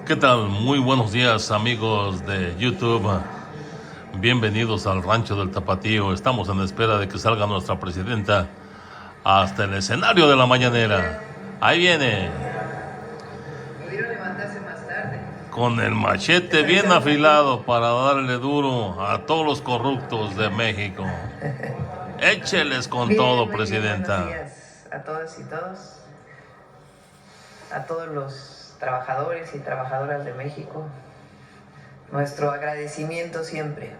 ¿Qué tal? Muy buenos días, amigos de YouTube. Bienvenidos al Rancho del Tapatío. Estamos en espera de que salga nuestra presidenta hasta el escenario de la mañanera. Ahí viene, Pudieron levantarse más tarde. con el machete bien afilado para darle duro a todos los corruptos de México. Écheles con todo, Muy bien, buenos presidenta. días a todas y todos, a todos los trabajadores y trabajadoras de México. Nuestro agradecimiento siempre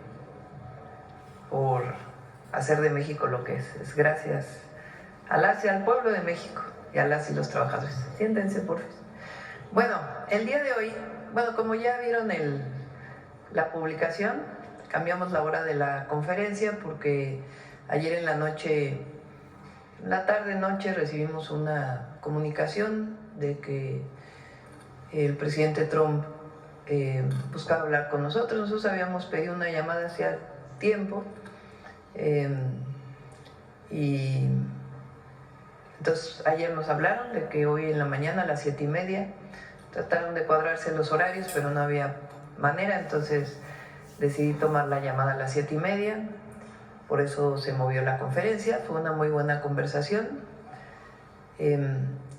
por hacer de México lo que es gracias a las y al pueblo de México y a las y los trabajadores. Siéntense, por favor. Bueno, el día de hoy, como ya vieron la publicación, cambiamos la hora de la conferencia porque ayer en la noche, en la tarde-noche, recibimos una comunicación de que el presidente Trump buscaba hablar con nosotros. Nosotros habíamos pedido una llamada hacía tiempo y entonces ayer nos hablaron de que hoy en la mañana a las 7:30 trataron de cuadrarse los horarios, pero no había manera, entonces decidí tomar la llamada a las 7:30, por eso se movió la conferencia. Fue una muy buena conversación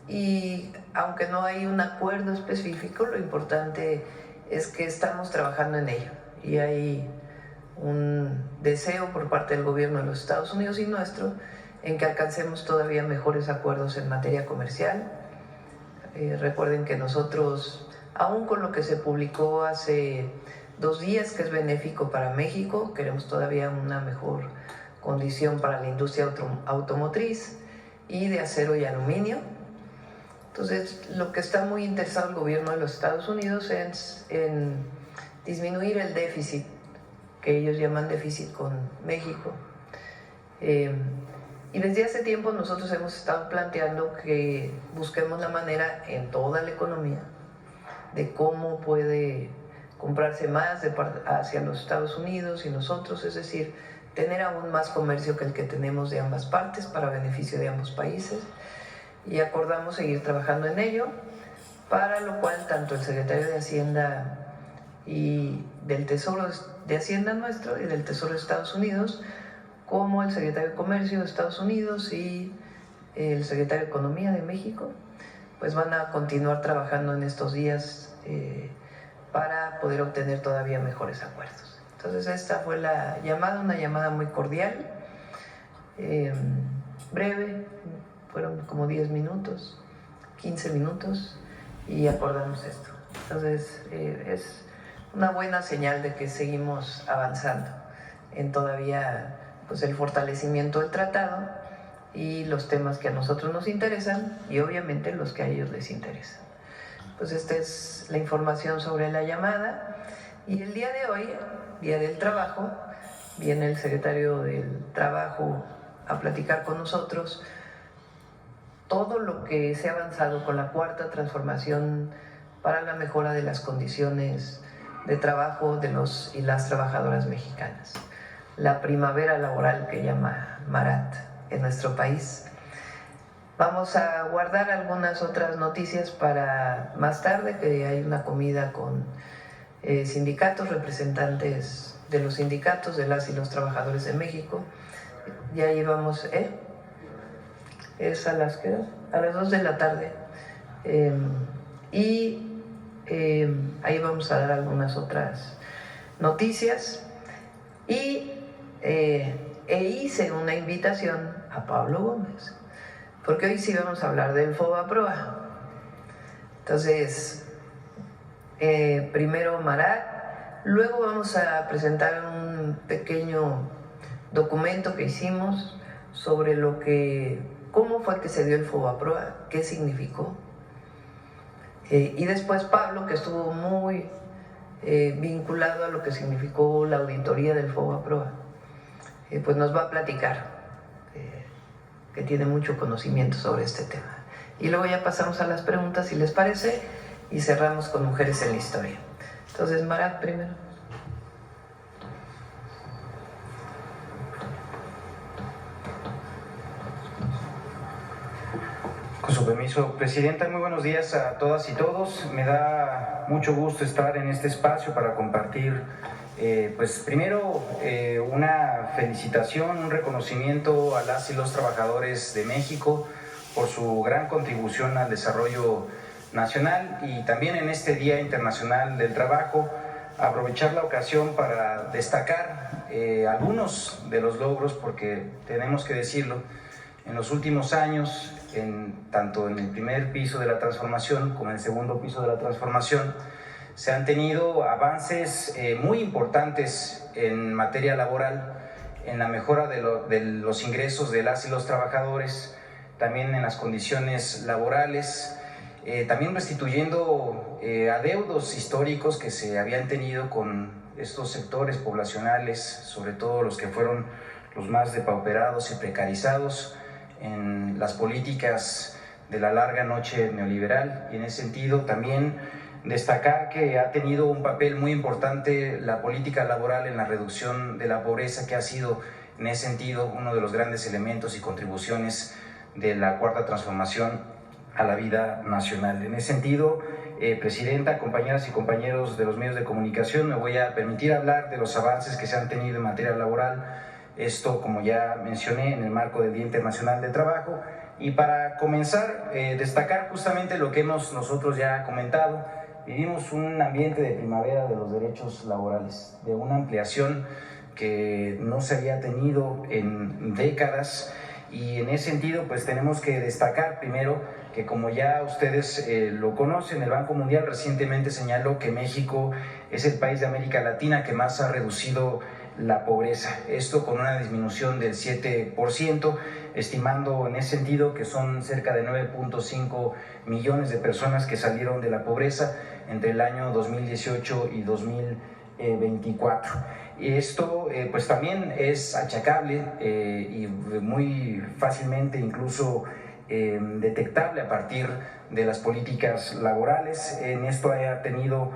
y aunque no hay un acuerdo específico, lo importante es que estamos trabajando en ello y hay un deseo por parte del gobierno de los Estados Unidos y nuestro en que alcancemos todavía mejores acuerdos en materia comercial. Recuerden que nosotros, aún con lo que se publicó hace 2 días, que es benéfico para México, queremos todavía una mejor condición para la industria automotriz y de acero y aluminio. Entonces, lo que está muy interesado el gobierno de los Estados Unidos es en disminuir el déficit, que ellos llaman déficit con México. Y desde hace tiempo nosotros hemos estado planteando que busquemos la manera en toda la economía de cómo puede comprarse más hacia los Estados Unidos y nosotros, es decir, tener aún más comercio que el que tenemos de ambas partes para beneficio de ambos países. Y acordamos seguir trabajando en ello, para lo cual tanto el secretario de Hacienda y del Tesoro de Hacienda nuestro y del Tesoro de Estados Unidos, como el secretario de Comercio de Estados Unidos y el secretario de Economía de México, pues van a continuar trabajando en estos días para poder obtener todavía mejores acuerdos. Entonces esta fue la llamada, una llamada muy cordial, breve, fueron como 10 minutos, 15 minutos y acordamos esto. Entonces es una buena señal de que seguimos avanzando en todavía pues el fortalecimiento del tratado y los temas que a nosotros nos interesan y obviamente los que a ellos les interesan. Pues esta es la información sobre la llamada y el día de hoy, Día del Trabajo, viene el secretario del Trabajo a platicar con nosotros todo lo que se ha avanzado con la cuarta transformación para la mejora de las condiciones de trabajo de los y las trabajadoras mexicanas. La primavera laboral que llama Marat en nuestro país. Vamos a guardar algunas otras noticias para más tarde, que hay una comida con sindicatos, representantes de los sindicatos de las y los trabajadores de México. Ya llevamos, es a las 2 de la tarde. Ahí vamos a dar algunas otras noticias. Y hice una invitación a Pablo Gómez, porque hoy sí vamos a hablar del FOBAPROA. Entonces, primero Marat, luego vamos a presentar un pequeño documento que hicimos sobre cómo fue que se dio el FOBAPROA, qué significó. Y después Pablo, que estuvo muy vinculado a lo que significó la auditoría del FOBAPROA, pues nos va a platicar, que tiene mucho conocimiento sobre este tema. Y luego ya pasamos a las preguntas, si les parece, y cerramos con Mujeres en la Historia. Entonces, Marat primero. Con su su permiso, Presidenta, muy buenos días a todas y todos. Me da mucho gusto estar en este espacio para compartir, pues primero una felicitación, un reconocimiento a las y los trabajadores de México por su gran contribución al desarrollo nacional y también en este Día Internacional del Trabajo, aprovechar la ocasión para destacar algunos de los logros, porque tenemos que decirlo, en los últimos años, tanto en el primer piso de la transformación como en el segundo piso de la transformación, se han tenido avances muy importantes en materia laboral, en la mejora de los ingresos de las y los trabajadores, también en las condiciones laborales, también restituyendo adeudos históricos que se habían tenido con estos sectores poblacionales, sobre todo los que fueron los más depauperados y precarizados en las políticas de la larga noche neoliberal. Y en ese sentido también destacar que ha tenido un papel muy importante la política laboral en la reducción de la pobreza, que ha sido en ese sentido uno de los grandes elementos y contribuciones de la Cuarta Transformación a la vida nacional. En ese sentido, Presidenta, compañeras y compañeros de los medios de comunicación, me voy a permitir hablar de los avances que se han tenido en materia laboral. Esto, como ya mencioné, en el marco del Día Internacional del Trabajo. Y para comenzar, destacar justamente lo que hemos nosotros ya comentado. Vivimos un ambiente de primavera de los derechos laborales, de una ampliación que no se había tenido en décadas. Y en ese sentido, pues tenemos que destacar primero que, como ya ustedes lo conocen, el Banco Mundial recientemente señaló que México es el país de América Latina que más ha reducido la pobreza, esto con una disminución del 7%, estimando en ese sentido que son cerca de 9.5 millones de personas que salieron de la pobreza entre el año 2018 y 2024. Y esto pues también es achacable y muy fácilmente incluso detectable a partir de las políticas laborales. En esto ha tenido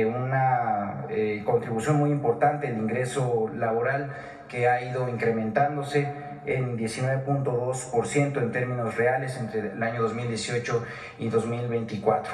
una contribución muy importante el ingreso laboral, que ha ido incrementándose en 19.2% en términos reales entre el año 2018 y 2024.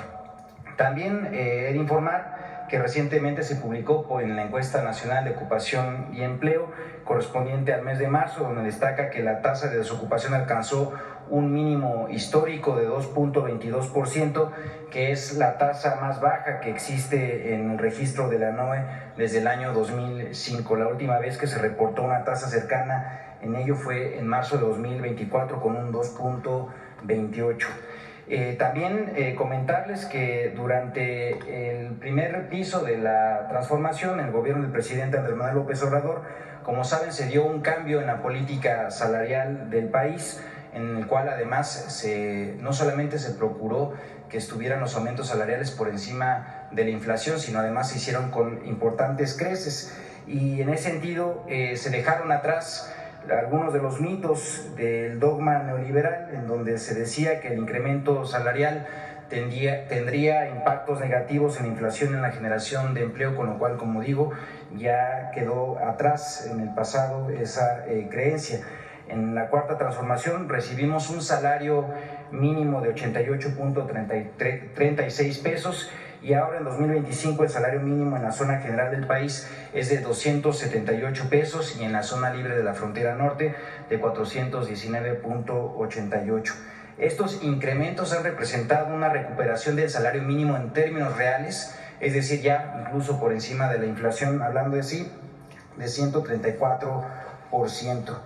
También he de informar que recientemente se publicó en la Encuesta Nacional de Ocupación y Empleo correspondiente al mes de marzo, donde destaca que la tasa de desocupación alcanzó un mínimo histórico de 2.22%, que es la tasa más baja que existe en el registro de la NOE desde el año 2005. La última vez que se reportó una tasa cercana en ello fue en marzo de 2024 con un 2.28%. También comentarles que durante el primer piso de la transformación, el gobierno del presidente Andrés Manuel López Obrador, como saben, se dio un cambio en la política salarial del país, en el cual además no solamente se procuró que estuvieran los aumentos salariales por encima de la inflación, sino además se hicieron con importantes creces. Y en ese sentido se dejaron atrás algunos de los mitos del dogma neoliberal, en donde se decía que el incremento salarial tendría impactos negativos en la inflación y en la generación de empleo, con lo cual, como digo, ya quedó atrás en el pasado esa creencia. En la Cuarta Transformación recibimos un salario mínimo de 88.36 pesos, y ahora en 2025 el salario mínimo en la zona general del país es de 278 pesos y en la zona libre de la frontera norte de 419.88. Estos incrementos han representado una recuperación del salario mínimo en términos reales, es decir, ya incluso por encima de la inflación, hablando de 134%.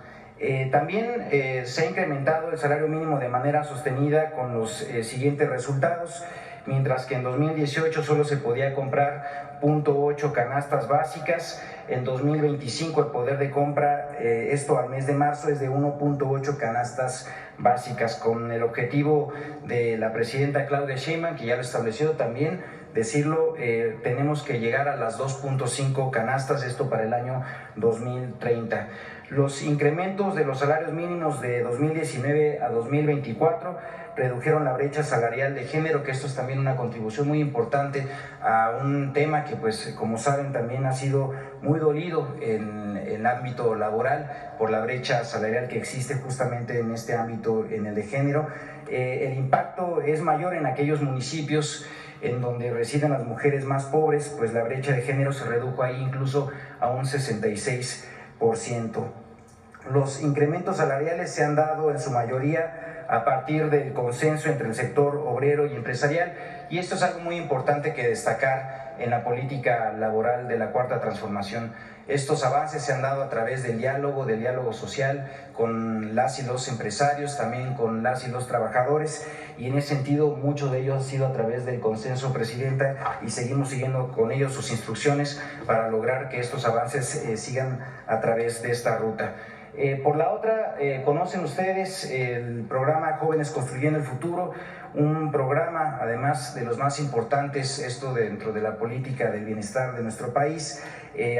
También se ha incrementado el salario mínimo de manera sostenida con los siguientes resultados. Mientras que en 2018 solo se podía comprar 0.8 canastas básicas, en 2025 el poder de compra, esto al mes de marzo, es de 1.8 canastas básicas, con el objetivo de la presidenta Claudia Sheinbaum, que ya lo estableció también, decirlo, tenemos que llegar a las 2.5 canastas, esto para el año 2030. Los incrementos de los salarios mínimos de 2019 a 2024 redujeron la brecha salarial de género, que esto es también una contribución muy importante a un tema que, pues, como saben, también ha sido muy dolido en el ámbito laboral por la brecha salarial que existe justamente en este ámbito, en el de género. El impacto es mayor en aquellos municipios en donde residen las mujeres más pobres, pues la brecha de género se redujo ahí incluso a un 66%. Los incrementos salariales se han dado en su mayoría a partir del consenso entre el sector obrero y empresarial, y esto es algo muy importante que destacar en la política laboral de la Cuarta Transformación. Estos avances se han dado a través del diálogo social con las y los empresarios, también con las y los trabajadores, y en ese sentido mucho de ello ha sido a través del consenso, Presidenta, y seguimos siguiendo con ellos sus instrucciones para lograr que estos avances sigan a través de esta ruta. Por la otra, conocen ustedes el programa Jóvenes Construyendo el Futuro, un programa además de los más importantes, esto dentro de la política del bienestar de nuestro país.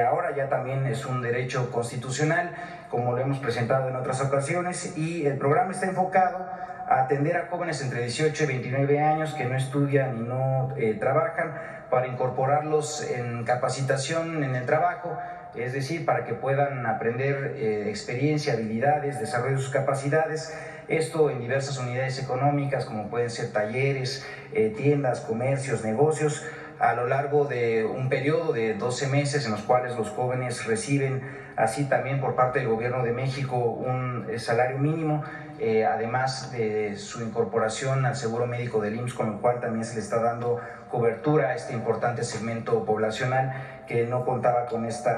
Ahora ya también es un derecho constitucional, como lo hemos presentado en otras ocasiones, y el programa está enfocado a atender a jóvenes entre 18 y 29 años que no estudian y no trabajan, para incorporarlos en capacitación en el trabajo, es decir, para que puedan aprender experiencia, habilidades, desarrollo de sus capacidades, esto en diversas unidades económicas como pueden ser talleres, tiendas, comercios, negocios, a lo largo de un periodo de 12 meses en los cuales los jóvenes reciben, así también por parte del Gobierno de México, un salario mínimo, además de su incorporación al seguro médico del IMSS, con lo cual también se le está dando cobertura a este importante segmento poblacional que no contaba con este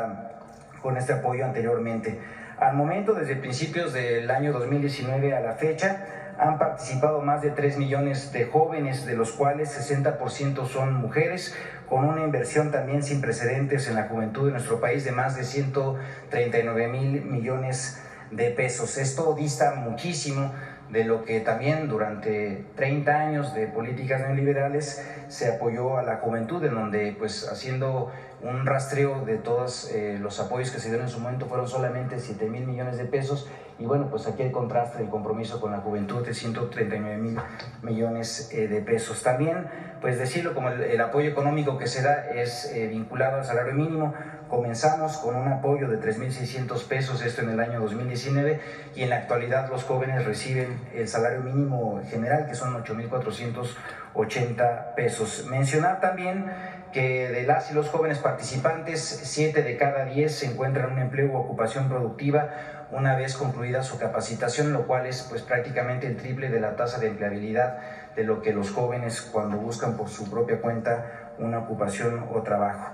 apoyo anteriormente. Al momento, desde principios del año 2019 a la fecha, han participado más de 3 millones de jóvenes, de los cuales 60% son mujeres, con una inversión también sin precedentes en la juventud de nuestro país de más de 139,000 millones de pesos. Esto dista muchísimo de lo que también durante 30 años de políticas neoliberales se apoyó a la juventud, en donde, pues, haciendo un rastreo de todos los apoyos que se dieron en su momento, fueron solamente 7,000 millones de pesos, y bueno, pues aquí el contraste, el compromiso con la juventud de 139,000 millones de pesos. También, pues decirlo, como el apoyo económico que se da es vinculado al salario mínimo. Comenzamos con un apoyo de 3,600 pesos, esto en el año 2019, y en la actualidad los jóvenes reciben el salario mínimo general, que son 8,480 pesos. Mencionar también que de las y los jóvenes participantes, 7 de cada 10 se encuentran en un empleo u ocupación productiva una vez concluida su capacitación, lo cual es, pues, prácticamente el triple de la tasa de empleabilidad de lo que los jóvenes cuando buscan por su propia cuenta una ocupación o trabajo.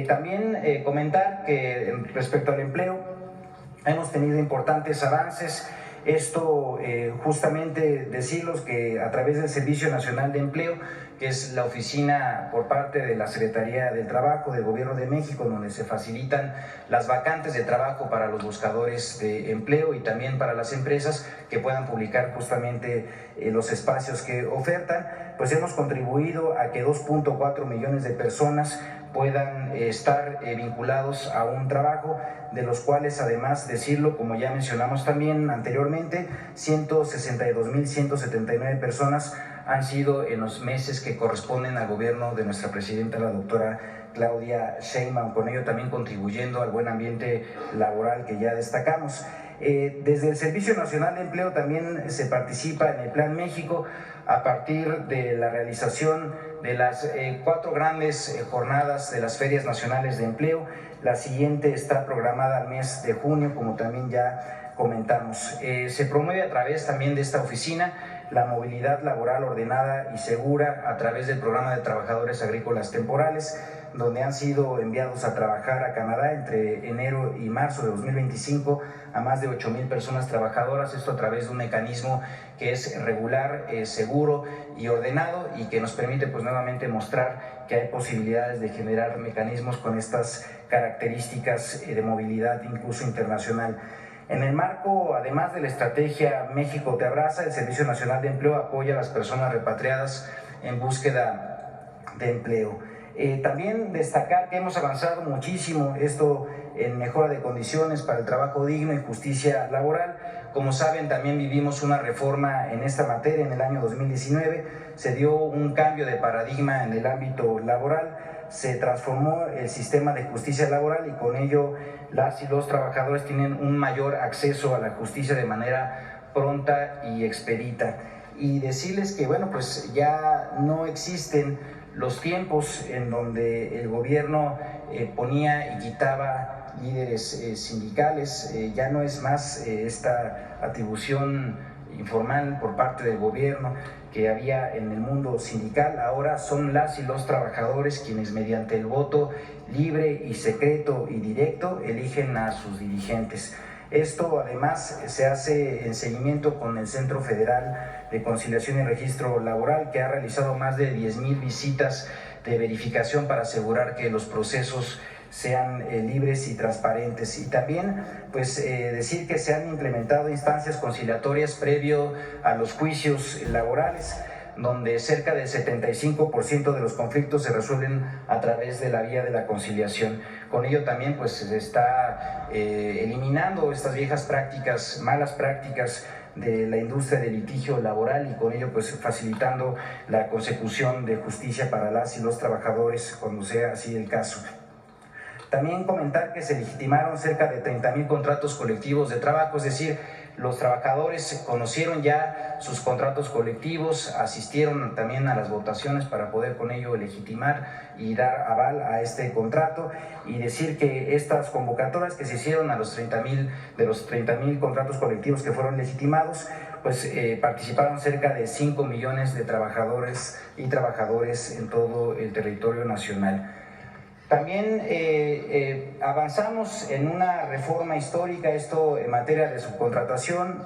También comentar que respecto al empleo hemos tenido importantes avances. Esto justamente decirlos que a través del Servicio Nacional de Empleo, que es la oficina por parte de la Secretaría del Trabajo del Gobierno de México, donde se facilitan las vacantes de trabajo para los buscadores de empleo y también para las empresas que puedan publicar justamente los espacios que ofertan, pues hemos contribuido a que 2.4 millones de personas puedan estar vinculados a un trabajo, de los cuales, además decirlo, como ya mencionamos también anteriormente, 162,179 personas han sido en los meses que corresponden al gobierno de nuestra presidenta, la doctora Claudia Sheinbaum, con ello también contribuyendo al buen ambiente laboral que ya destacamos. Desde el Servicio Nacional de Empleo también se participa en el Plan México a partir de la realización de las 4 grandes jornadas de las Ferias Nacionales de Empleo. La siguiente está programada al mes de junio, como también ya comentamos. Se promueve a través también de esta oficina la movilidad laboral ordenada y segura a través del programa de trabajadores agrícolas temporales, donde han sido enviados a trabajar a Canadá entre enero y marzo de 2025 a más de 8,000 personas trabajadoras, esto a través de un mecanismo que es regular, seguro y ordenado, y que nos permite, pues, nuevamente mostrar que hay posibilidades de generar mecanismos con estas características de movilidad incluso internacional. En el marco, además de la estrategia México te abraza, el Servicio Nacional de Empleo apoya a las personas repatriadas en búsqueda de empleo. También destacar que hemos avanzado muchísimo esto en mejora de condiciones para el trabajo digno y justicia laboral. Como saben, también vivimos una reforma en esta materia en el año 2019, se dio un cambio de paradigma en el ámbito laboral, se transformó el sistema de justicia laboral y con ello las y los trabajadores tienen un mayor acceso a la justicia de manera pronta y expedita. Y decirles que, bueno, pues ya no existen los tiempos en donde el gobierno ponía y quitaba líderes sindicales, ya no es más esta atribución informal por parte del gobierno que había en el mundo sindical. Ahora son las y los trabajadores quienes mediante el voto libre y secreto y directo eligen a sus dirigentes. Esto además se hace en seguimiento con el Centro Federal de Conciliación y Registro Laboral, que ha realizado más de 10,000 visitas de verificación para asegurar que los procesos sean libres y transparentes. Y también pues decir que se han implementado instancias conciliatorias previo a los juicios laborales, donde cerca del 75% de los conflictos se resuelven a través de la vía de la conciliación. Con ello también pues se está eliminando estas viejas prácticas, malas prácticas de la industria del litigio laboral y con ello pues facilitando la consecución de justicia para las y los trabajadores cuando sea así el caso. También comentar que se legitimaron cerca de 30,000 contratos colectivos de trabajo, es decir, los trabajadores conocieron ya sus contratos colectivos, asistieron también a las votaciones para poder con ello legitimar y dar aval a este contrato, y decir que estas convocatorias que se hicieron a los 30,000 contratos colectivos que fueron legitimados, pues participaron cerca de 5 millones de trabajadores y trabajadores en todo el territorio nacional. También avanzamos en una reforma histórica, esto en materia de subcontratación.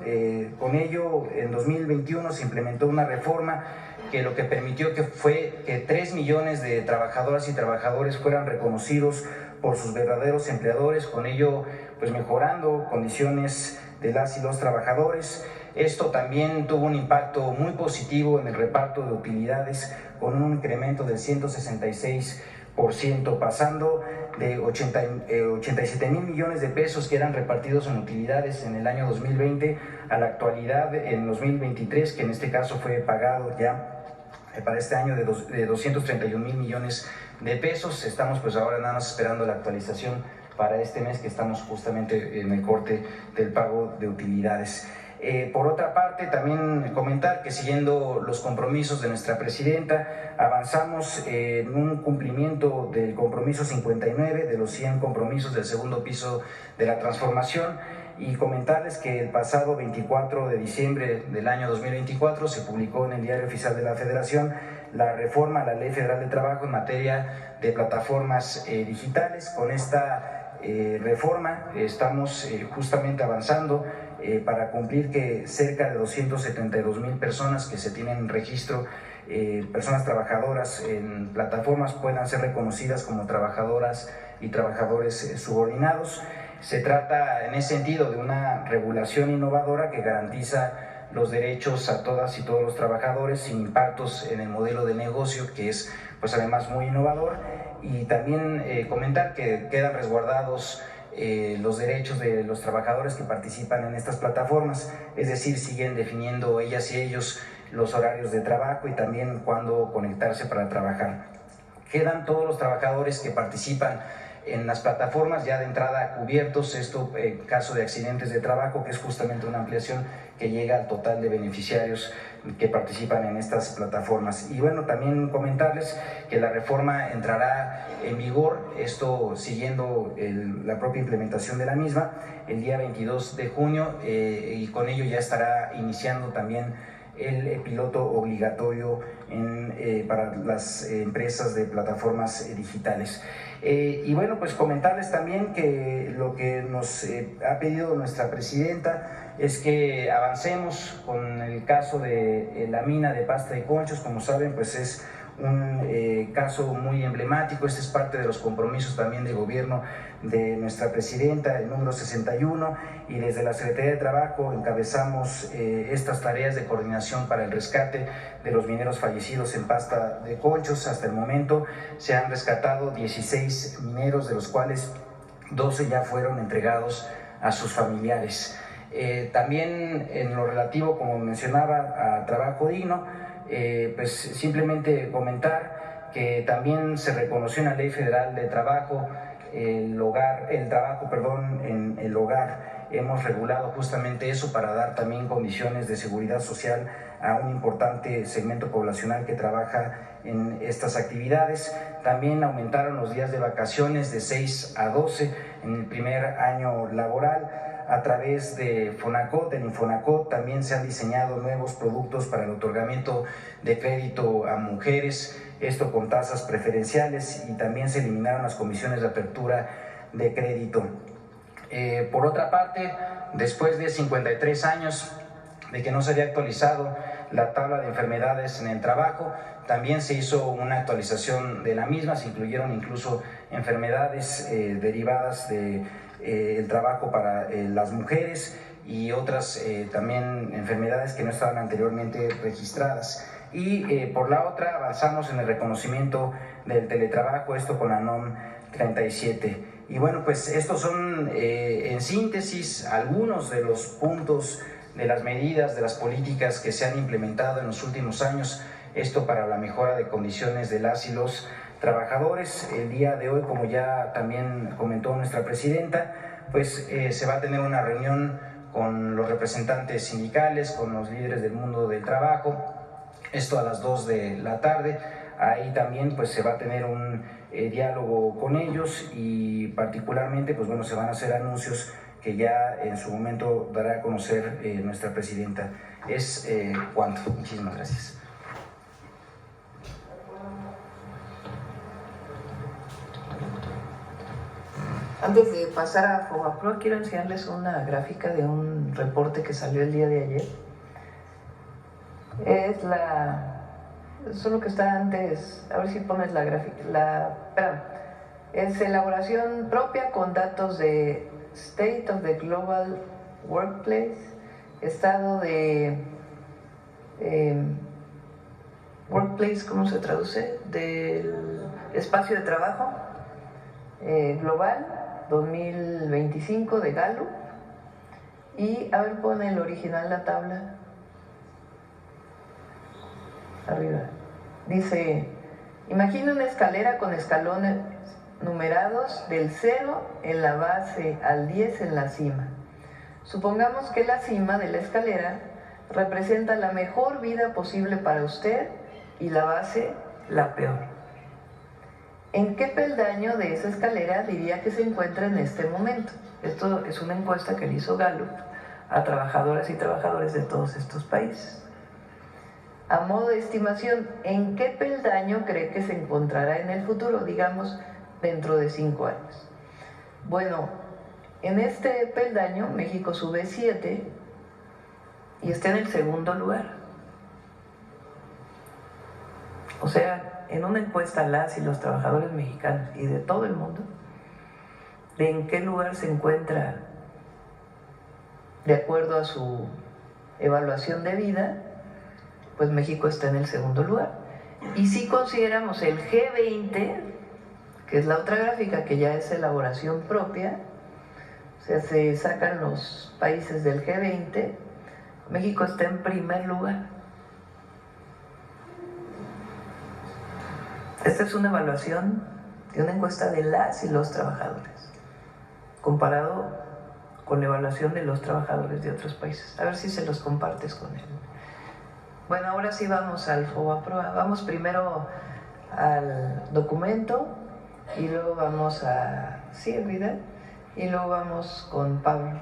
Con ello, en 2021 se implementó una reforma que lo que permitió fue que 3 millones de trabajadoras y trabajadores fueran reconocidos por sus verdaderos empleadores, con ello pues mejorando condiciones de las y los trabajadores. Esto también tuvo un impacto muy positivo en el reparto de utilidades, con un incremento del 166%, pasando de 87,000 millones de pesos que eran repartidos en utilidades en el año 2020 a la actualidad en 2023, que en este caso fue pagado ya para este año de 231,000 millones de pesos. Estamos pues ahora nada más esperando la actualización para este mes, que estamos justamente en el corte del pago de utilidades. Por otra parte, también comentar que siguiendo los compromisos de nuestra presidenta, avanzamos en un cumplimiento del compromiso 59 de los 100 compromisos del segundo piso de la transformación, y comentarles que el pasado 24 de diciembre del año 2024 se publicó en el Diario Oficial de la Federación la reforma a la Ley Federal de Trabajo en materia de plataformas digitales. Con esta reforma estamos justamente avanzando para cumplir que cerca de 272,000 personas que se tienen en registro, personas trabajadoras en plataformas, puedan ser reconocidas como trabajadoras y trabajadores subordinados. Se trata en ese sentido de una regulación innovadora que garantiza los derechos a todas y todos los trabajadores sin impactos en el modelo de negocio, que es pues además muy innovador. Y también comentar que quedan resguardados los derechos de los trabajadores que participan en estas plataformas, es decir, siguen definiendo ellas y ellos los horarios de trabajo y también cuándo conectarse para trabajar. Quedan todos los trabajadores que participan en las plataformas ya de entrada cubiertos, esto en caso de accidentes de trabajo, que es justamente una ampliación que llega al total de beneficiarios que participan en estas plataformas. Y bueno, también comentarles que la reforma entrará en vigor, esto siguiendo la propia implementación de la misma, el día 22 de junio, y con ello ya estará iniciando también el piloto obligatorio para las empresas de plataformas digitales. Y bueno, pues comentarles también que lo que nos ha pedido nuestra presidenta es que avancemos con el caso de la mina de Pastra y Conchos. Como saben, pues es un caso muy emblemático. Este es parte de los compromisos también de gobierno de nuestra presidenta, el número 61, y desde la Secretaría de Trabajo encabezamos estas tareas de coordinación para el rescate de los mineros fallecidos en Pasta de Conchos. Hasta el momento se han rescatado 16 mineros, de los cuales 12 ya fueron entregados a sus familiares. También en lo relativo, como mencionaba, a trabajo digno, pues simplemente comentar que también se reconoció en la Ley Federal de Trabajo el trabajo en el hogar. Hemos regulado justamente eso para dar también condiciones de seguridad social a un importante segmento poblacional que trabaja en estas actividades. También aumentaron los días de vacaciones de 6 a 12 en el primer año laboral. A través de Fonacot, en Infonacot, también se han diseñado nuevos productos para el otorgamiento de crédito a mujeres, esto con tasas preferenciales, y también se eliminaron las comisiones de apertura de crédito. Por otra parte, después de 53 años de que no se había actualizado la tabla de enfermedades en el trabajo, también se hizo una actualización de la misma. Se incluyeron incluso enfermedades derivadas del trabajo para las mujeres y otras también enfermedades que no estaban anteriormente registradas. Y por la otra, avanzamos en el reconocimiento del teletrabajo, esto con la NOM 37. Y bueno, pues estos son en síntesis algunos de los puntos de las medidas, de las políticas que se han implementado en los últimos años, esto para la mejora de condiciones de las y los trabajadores. El día de hoy, como ya también comentó nuestra presidenta, pues se va a tener una reunión con los representantes sindicales, con los líderes del mundo del trabajo, esto a las 2 de la tarde. Ahí también pues se va a tener un diálogo con ellos, y particularmente pues bueno, se van a hacer anuncios que ya en su momento dará a conocer nuestra presidenta. Es cuanto. Muchísimas gracias. Antes de pasar a FOBAPROA, quiero enseñarles una gráfica de un reporte que salió el día de ayer. Es lo que está antes, a ver si pones la gráfica. Es elaboración propia con datos de State of the Global Workplace, estado de Workplace, ¿cómo se traduce? Del espacio de trabajo global 2025 de Gallup. Y a ver, pone el original la tabla arriba. Dice: imagina una escalera con escalones numerados del 0 en la base al 10 en la cima. Supongamos que la cima de la escalera representa la mejor vida posible para usted y la base la peor. ¿En qué peldaño de esa escalera diría que se encuentra en este momento? Esto es una encuesta que le hizo Gallup a trabajadoras y trabajadores de todos estos países. A modo de estimación, ¿en qué peldaño cree que se encontrará en el futuro? Digamos, dentro de 5 años. Bueno, en este peldaño México sube 7 y está en el segundo lugar. O sea, en una encuesta a las y los trabajadores mexicanos y de todo el mundo, de en qué lugar se encuentra de acuerdo a su evaluación de vida, pues México está en el segundo lugar. Y si consideramos el G20, que es la otra gráfica que ya es elaboración propia, o sea, se sacan los países del G20, México está en primer lugar. Esta es una evaluación de una encuesta de las y los trabajadores, comparado con la evaluación de los trabajadores de otros países. A ver si se los compartes con él. Bueno, ahora sí vamos al FOBAPROA. Vamos primero al documento y luego vamos a Vida y luego vamos con Pablo.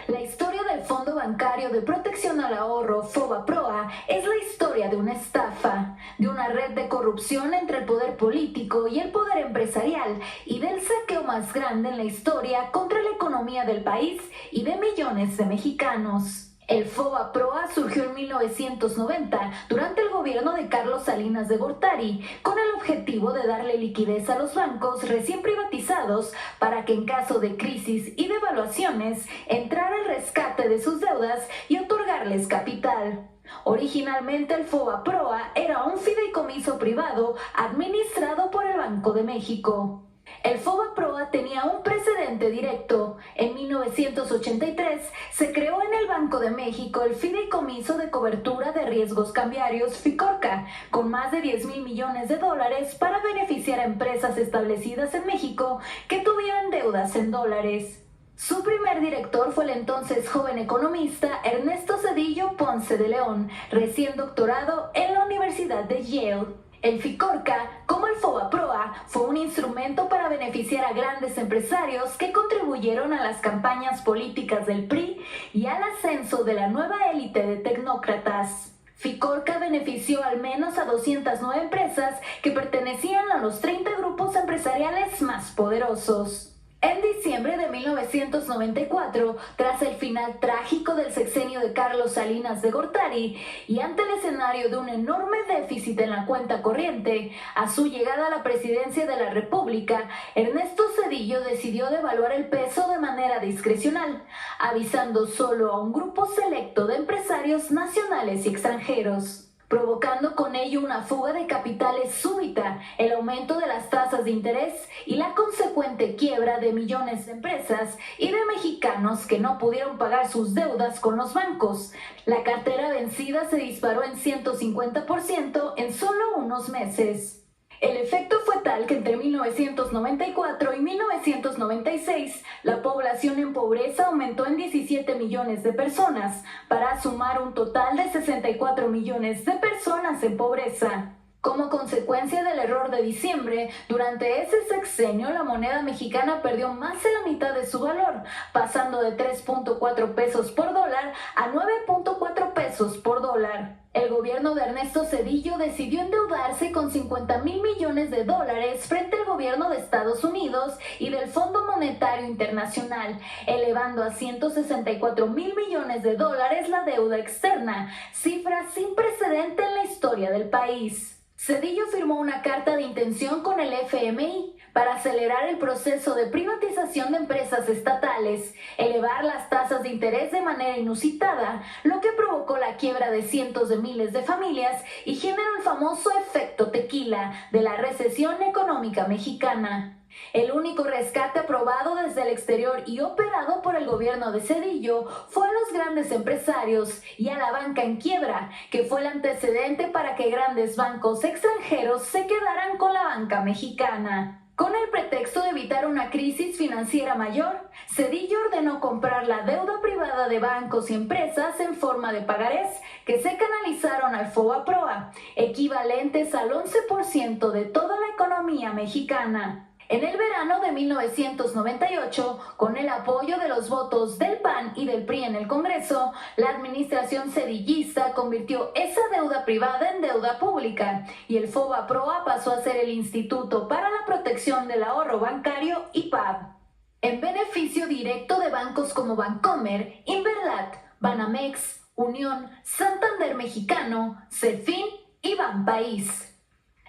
La historia del Fondo Bancario de Protección al Ahorro, FOBAPROA, es la historia de una estafa, de una red de corrupción entre el poder político y el poder empresarial y del saqueo más grande en la historia contra la economía del país y de millones de mexicanos. El FOBAPROA surgió en 1990 durante el gobierno de Carlos Salinas de Gortari con el objetivo de darle liquidez a los bancos recién privatizados para que en caso de crisis y devaluaciones entrara el rescate de sus deudas y otorgarles capital. Originalmente el FOBAPROA era un fideicomiso privado administrado por el Banco de México. El FOBAPROA tenía un precedente directo. En 1983 se creó en el Banco de México el Fideicomiso de Cobertura de Riesgos Cambiarios FICORCA, con más de 10,000 millones de dólares para beneficiar a empresas establecidas en México que tuvieran deudas en dólares. Su primer director fue el entonces joven economista Ernesto Zedillo Ponce de León, recién doctorado en la Universidad de Yale. El FICORCA, como el FOBAPROA, fue un instrumento para beneficiar a grandes empresarios que contribuyeron a las campañas políticas del PRI y al ascenso de la nueva élite de tecnócratas. FICORCA benefició al menos a 209 empresas que pertenecían a los 30 grupos empresariales más poderosos. En diciembre de 1994, tras el final trágico del sexenio de Carlos Salinas de Gortari y ante el escenario de un enorme déficit en la cuenta corriente, a su llegada a la presidencia de la República, Ernesto Zedillo decidió devaluar el peso de manera discrecional, avisando solo a un grupo selecto de empresarios nacionales y extranjeros, provocando con ello una fuga de capitales súbita, el aumento de las tasas de interés y la consecuente quiebra de millones de empresas y de mexicanos que no pudieron pagar sus deudas con los bancos. La cartera vencida se disparó en 150% en solo unos meses. El efecto fue tal que entre 1994 y 1996 la población en pobreza aumentó en 17 millones de personas, para sumar un total de 64 millones de personas en pobreza. Como consecuencia del error de diciembre, durante ese sexenio la moneda mexicana perdió más de la mitad de su valor, pasando de 3.4 pesos por dólar a 9.4 pesos por dólar. El gobierno de Ernesto Zedillo decidió endeudarse con 50,000 millones de dólares frente al gobierno de Estados Unidos y del Fondo Monetario Internacional, elevando a 164,000 millones de dólares la deuda externa, cifra sin precedente en la historia del país. Zedillo firmó una carta de intención con el FMI para acelerar el proceso de privatización de empresas estatales, elevar las tasas de interés de manera inusitada, lo que provocó la quiebra de cientos de miles de familias y generó el famoso efecto tequila de la recesión económica mexicana. El único rescate aprobado desde el exterior y operado por el gobierno de Zedillo fue a los grandes empresarios y a la banca en quiebra, que fue el antecedente para que grandes bancos extranjeros se quedaran con la banca mexicana. Con el pretexto de evitar una crisis financiera mayor, Zedillo ordenó comprar la deuda privada de bancos y empresas en forma de pagarés que se canalizaron al FOBAPROA, equivalentes al 11% de toda la economía mexicana. En el verano de 1998, con el apoyo de los votos del PAN y del PRI en el Congreso, la administración zedillista convirtió esa deuda privada en deuda pública y el FOBAPROA pasó a ser el Instituto para la Protección del Ahorro Bancario, IPAB, en beneficio directo de bancos como Bancomer, Inverlat, Banamex, Unión, Santander Mexicano, Cefin y Banpaís.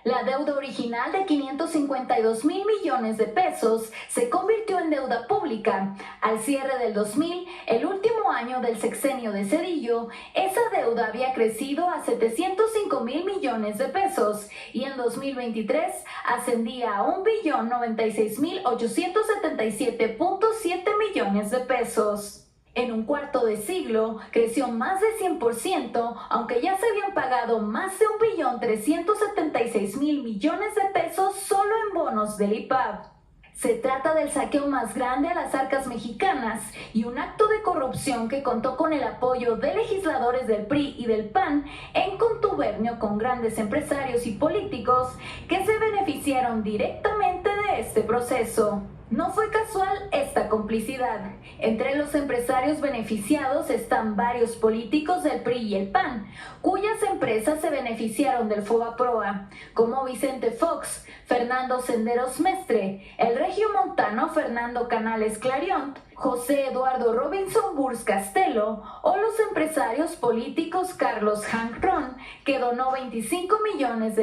La deuda original de 552,000 millones de pesos se convirtió en deuda pública. Al cierre del 2000, el último año del sexenio de Zedillo, esa deuda había crecido a 705,000 millones de pesos y en 2023 ascendía a 1,096,877,7 millones de pesos. En un cuarto de siglo creció más de 100%, aunque ya se habían pagado más de 1,376,000 millones de pesos solo en bonos del IPAB. Se trata del saqueo más grande a las arcas mexicanas y un acto de corrupción que contó con el apoyo de legisladores del PRI y del PAN en contubernio con grandes empresarios y políticos que se beneficiaron directamente de este proceso. No fue casual esta complicidad. Entre los empresarios beneficiados están varios políticos del PRI y el PAN, cuyas empresas empresas se beneficiaron del FOBAPROA, como Vicente Fox, Fernando Senderos Mestre, el regiomontano Fernando Canales Clariont, José Eduardo Robinson Burs Castelo o los empresarios políticos Carlos Hank Ron, que donó $25 millones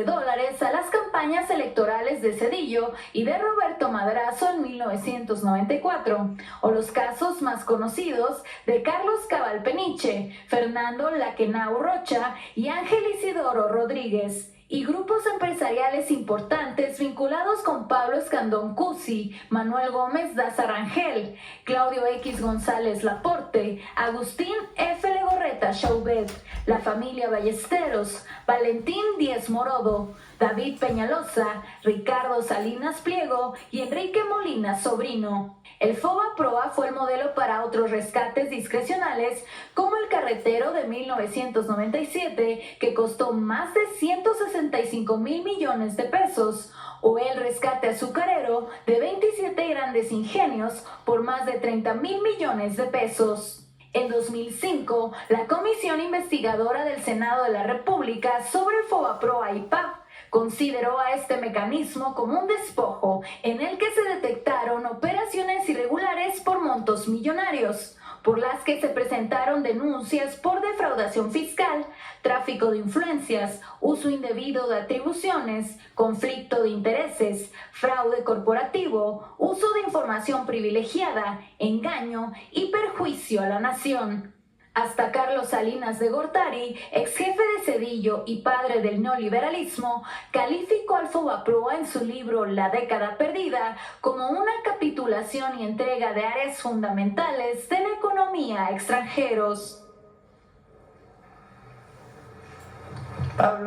a las campañas electorales de Zedillo y de Roberto Madrazo en 1994, o los casos más conocidos de Carlos Cabal Peniche, Fernando Laquenau Rocha y Ángel Isidoro Rodríguez, y grupos empresariales importantes vinculados con Pablo Escandón Cusi, Manuel Gómez Daza Rangel, Claudio X González Laporte, Agustín F. Legorreta Chaubet, la familia Ballesteros, Valentín Díez Morodo, David Peñalosa, Ricardo Salinas Pliego y Enrique Molina Sobrino. El FOBAPROA fue el modelo para otros rescates discrecionales, como el carretero de 1997, que costó más de 165,000 millones de pesos, o el rescate azucarero de 27 grandes ingenios por más de 30,000 millones de pesos. En 2005, la Comisión Investigadora del Senado de la República sobre el FOBAPROA y PAP consideró a este mecanismo como un despojo en el que se detectaron operaciones irregulares por montos millonarios, por las que se presentaron denuncias por defraudación fiscal, tráfico de influencias, uso indebido de atribuciones, conflicto de intereses, fraude corporativo, uso de información privilegiada, engaño y perjuicio a la nación. Hasta Carlos Salinas de Gortari, ex jefe de Zedillo y padre del neoliberalismo, calificó al FOBAPROA en su libro La década perdida como una capitulación y entrega de áreas fundamentales de la economía a extranjeros. Pablo.